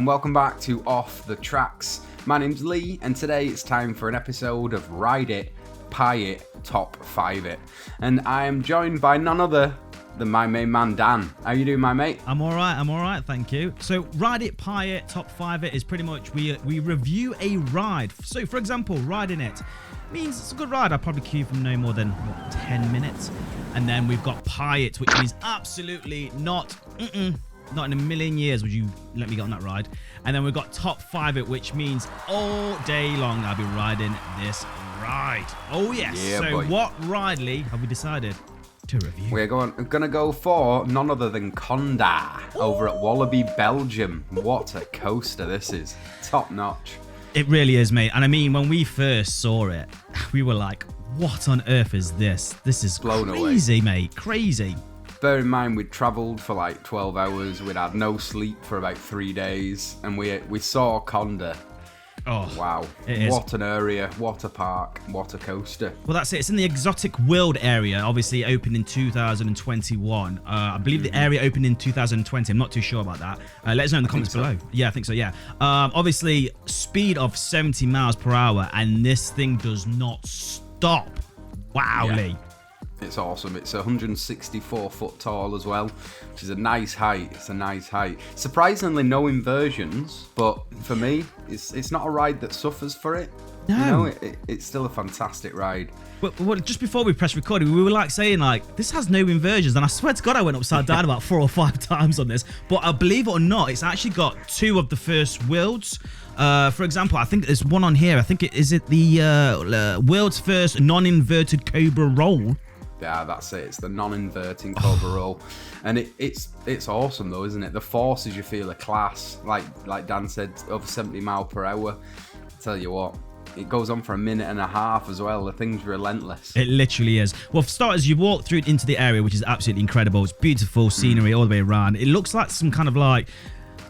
and welcome back to Off the Tracks. My name's Lee, and today it's time for an episode of Ride It, Pie It, Top 5 It. And I am joined by none other than my main man, Dan. How you doing, my mate? I'm all right, thank you. So Ride It, Pie It, Top 5 It is pretty much we review a ride. So, for example, riding it means it's a good ride. I'll probably queue for no more than 10 minutes. And then we've got Pie It, which means absolutely not in a million years would you let me get on that ride. And then we've got Top 5 It, which means all day long I'll be riding this ride. Oh yes. Yeah, so boy. what ride, Lee, have we decided to review? We're gonna go for none other than Kondaa over at Walibi Belgium. What a coaster this is. Top notch. It really is, mate. And I mean, when we first saw it, we were like, what on earth is this? This is Blown crazy, mate. Crazy. Bear in mind, we'd travelled for like 12 hours. We'd had no sleep for about 3 days. And we saw Kondaa. Oh, Wow. it is. What an area. What a park. What a coaster. Well, that's it. It's in the Exotic World area. Obviously, it opened in 2021. I believe the area opened in 2020. I'm not too sure about that. Let us know in the comments below. Yeah, I think so, yeah. Obviously, speed of 70 miles per hour, and this thing does not stop. Wow, Yeah. Lee. It's awesome. It's 164 foot tall as well, which is a nice height. It's a nice height. Surprisingly, no inversions, but for me, it's not a ride that suffers for it. No. You know, it's still a fantastic ride. Well, just before we press recording, we were like saying like, this has no inversions, and I swear to God, I went upside down about 4 or 5 times on this. But believe it or not, it's actually got 2 of the first worlds. For example, I think there's one on here. I think is it the world's first non-inverted cobra roll. Yeah, that's it. It's the non-inverting cobra roll, and it's awesome though, isn't it? The forces you feel are class. Like Dan said, over 70 mile per hour. I tell you what, it goes on for a minute and a half as well. The thing's relentless. It literally is. Well, for starters, you walk through into the area, which is absolutely incredible. It's beautiful scenery all the way around. It looks like some kind of like,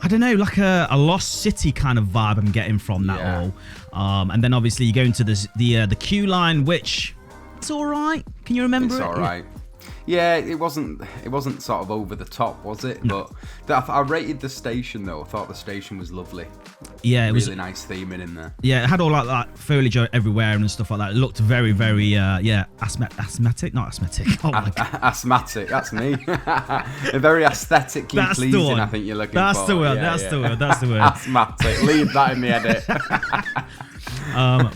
I don't know, like a lost city kind of vibe I'm getting from that all. And then obviously you go into the queue line, which it's all right. Can you remember It's it? all right. Yeah, it wasn't sort of over the top, was it? No. But I rated the station though. I thought the station was lovely. Yeah, it was Really nice theming in there. Yeah, it had all like that foliage everywhere and stuff like that. It looked very, very, asthmatic, not asthmatic. Oh my God. Asthmatic, that's me. Very aesthetically That's the pleasing, one. I think you're looking That's for. the word. Yeah, That's yeah. the word. That's the word. Asthmatic. Leave that in the edit.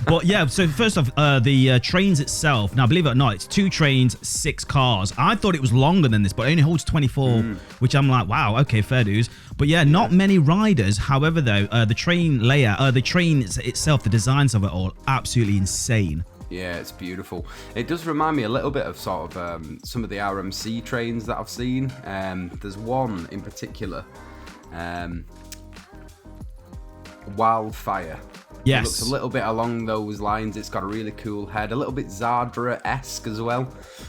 But yeah, so first off, the trains itself. Now, believe it or not, it's 2 trains, 6 cars. I thought it was longer than this, but it only holds 24, which I'm like, wow, okay, fair dues. But yeah, not many riders. However, though, the train layout, the train itself, the designs of it all, absolutely insane. Yeah, it's beautiful. It does remind me a little bit of sort of some of the RMC trains that I've seen. There's one in particular, Wildfire. Yes. It looks a little bit along those lines. It's got a really cool head, a little bit Zadra-esque as well.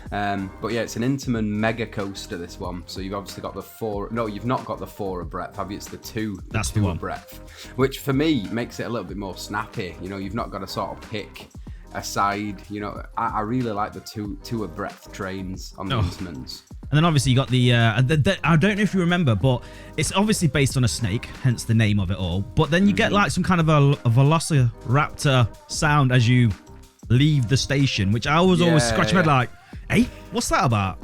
But yeah, it's an Intamin mega coaster, this one. So you've obviously got the 4. No, you've not got the 4 of breadth, have you? It's the 2. That's the 2 one. of breadth, which for me makes it a little bit more snappy. You know, you've not got to sort of pick a side. You know, I really like the 2 of breadth trains on the Intamins. And then obviously you got the I don't know if you remember, but it's obviously based on a snake, hence the name of it all. But then you get like some kind of a velociraptor sound as you leave the station, which I was always scratching my head like, hey, what's that about?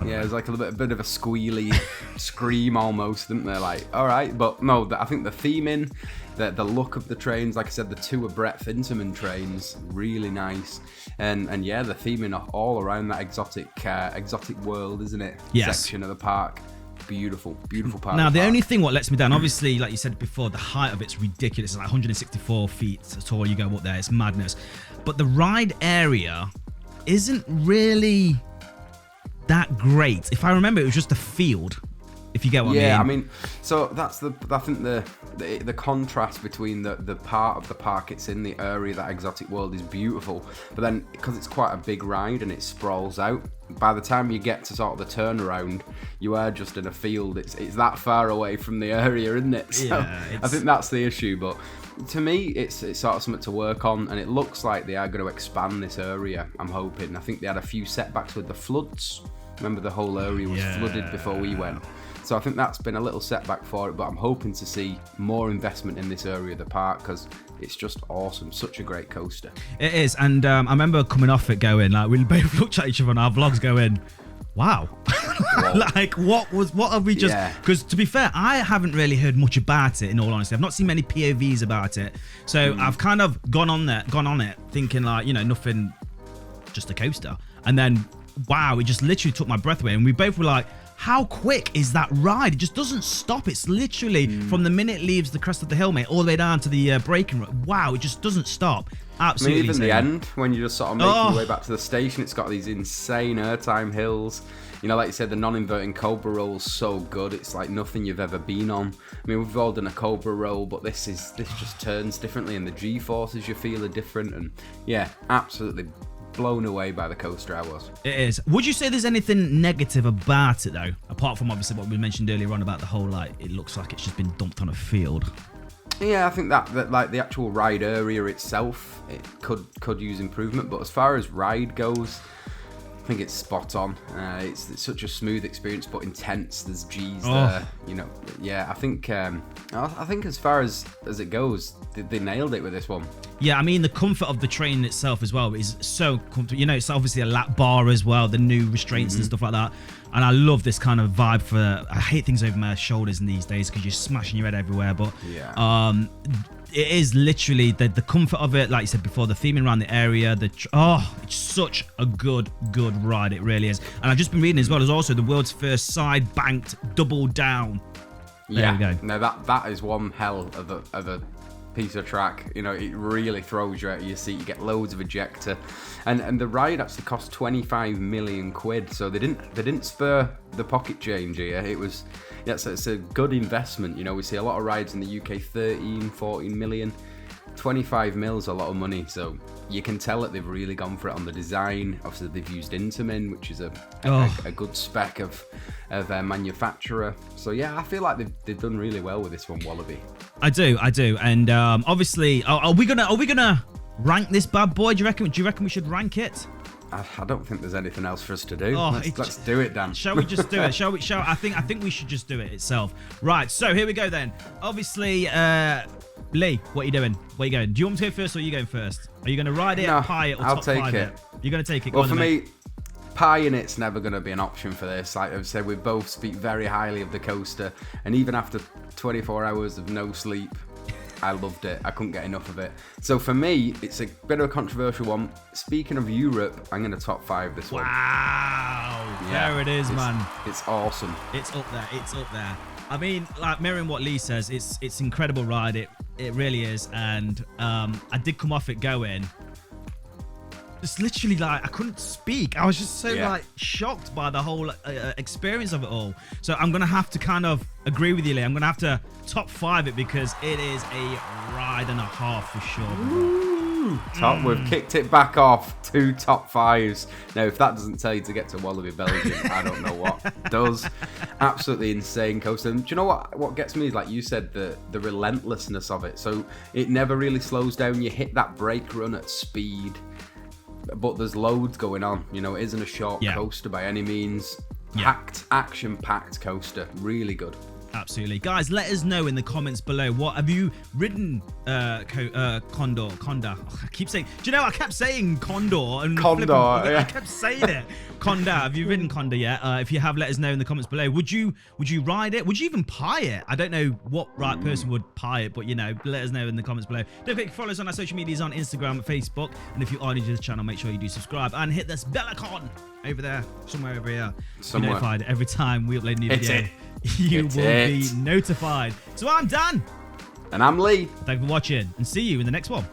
Yeah, there's like a bit of a squealy scream almost, isn't there? Like, all right, but no, I think the theming, the look of the trains, like I said, the 2 of breadth Intamin trains, really nice, and yeah, the theming all around that exotic world, isn't it? Yes. Section of the park. Beautiful part. Now, of the park. only thing what lets me down, obviously, like you said before, the height of it's ridiculous. It's like 164 feet tall. You go up there, it's madness. But the ride area isn't really that great. If I remember, it was just a field. If you get what I mean. Yeah, I mean, so that's I think the contrast between the part of the park it's in, the area, that exotic world, is beautiful. But then because it's quite a big ride and it sprawls out, by the time you get to sort of the turnaround, you are just in a field. It's that far away from the area, isn't it? So Yeah, I think that's the issue. But to me, it's sort of something to work on, and it looks like they are going to expand this area. I'm hoping. I think they had a few setbacks with the floods. Remember, the whole area was flooded before we went. So I think that's been a little setback for it, but I'm hoping to see more investment in this area of the park because it's just awesome. Such a great coaster. It is. And I remember coming off it going, like, we both looked at each other on our vlogs going, wow. Like, what have we just... Because, to be fair, I haven't really heard much about it, in all honesty. I've not seen many POVs about it. So I've kind of gone on it, thinking, like, you know, nothing, just a coaster. And then, wow, it just literally took my breath away. And we both were like, how quick is that ride? It just doesn't stop. It's literally from the minute it leaves the crest of the hill, mate, all the way down to the braking road. Wow, it just doesn't stop. Absolutely. I mean, even insane. the end, when you're just sort of making your way back to the station, it's got these insane airtime hills. You know, like you said, the non-inverting cobra roll's so good. It's like nothing you've ever been on. I mean, we've all done a cobra roll, but this just turns differently, and the G-forces you feel are different. And yeah, absolutely blown away by the coaster I was. It is. Would you say there's anything negative about it though, apart from obviously what we mentioned earlier on about the whole, like, it looks like it's just been dumped on a field? Yeah, I think that like the actual ride area itself, it could use improvement, but as far as ride goes, I think it's spot on. It's such a smooth experience, but intense. There's G's there, you know. Yeah, I think as far as it goes, they nailed it with this one. Yeah, I mean, the comfort of the train itself as well is so comfortable. You know, it's obviously a lap bar as well, the new restraints and stuff like that. And I love this kind of vibe for... I hate things over my shoulders in these days because you're smashing your head everywhere. But it is literally the comfort of it. Like you said before, the theming around the area. It's such a good ride. It really is. And I've just been reading as well as also the world's first side banked double down. There we go. No, that is one hell of a piece of track. You know, it really throws you out of your seat. You get loads of ejector, and the ride actually cost 25 million quid. So they didn't spur the pocket change here. It was, so it's a good investment. You know, we see a lot of rides in the UK 13, 14 million. 25 mil's a lot of money, so you can tell that they've really gone for it on the design. Obviously, they've used Intamin, which is a good spec of a manufacturer. So yeah, I feel like they've done really well with this one, Walibi. I do, and obviously, are we gonna rank this bad boy? Do you reckon we should rank it? I don't think there's anything else for us to do. Let's do it, Dan. Shall we just do it? I think we should just do it itself. Right. So here we go then. Obviously, Lee, what are you doing? Where are you going? Do you want me to go first, or are you going first? Are you going to ride it, pie it, or I'll top take five it. You're going to take it. Well, for me, pieing it's never going to be an option for this. Like I've said, we both speak very highly of the coaster, and even after 24 hours of no sleep, I loved it. I couldn't get enough of it. So for me, it's a bit of a controversial one. Speaking of Europe, I'm going to top 5 this one. Wow. There it is, man. It's awesome. It's up there. I mean, like mirroring what Lee says, it's incredible ride. It really is. And I did come off it going, it's literally like I couldn't speak. I was just so like shocked by the whole experience of it all. So I'm gonna have to kind of agree with you, Lee. I'm gonna have to top 5 it because it is a ride and a half for sure. We've kicked it back off 2 top 5s. Now, if that doesn't tell you to get to Walibi Belgium, I don't know what does. Absolutely insane coaster. And do you know what gets me is, like you said, the relentlessness of it. So it never really slows down. You hit that brake run at speed, but there's loads going on. You know, it isn't a short coaster by any means. Packed, action-packed coaster. Really good. Absolutely. Guys, let us know in the comments below. What have you ridden Kondaa? Oh, I keep saying, do you know, I kept saying Condor and I kept saying it. Kondaa. Have you ridden Kondaa yet? If you have, let us know in the comments below. Would you ride it? Would you even pie it? I don't know what right person would pie it, but you know, let us know in the comments below. Don't forget to follow us on our social medias on Instagram and Facebook. And if you are new to this channel, make sure you do subscribe and hit this bell icon over there, somewhere over here. Be notified every time we upload a new video. You will be notified. So I'm Dan. And I'm Lee. Thank you for watching and see you in the next one.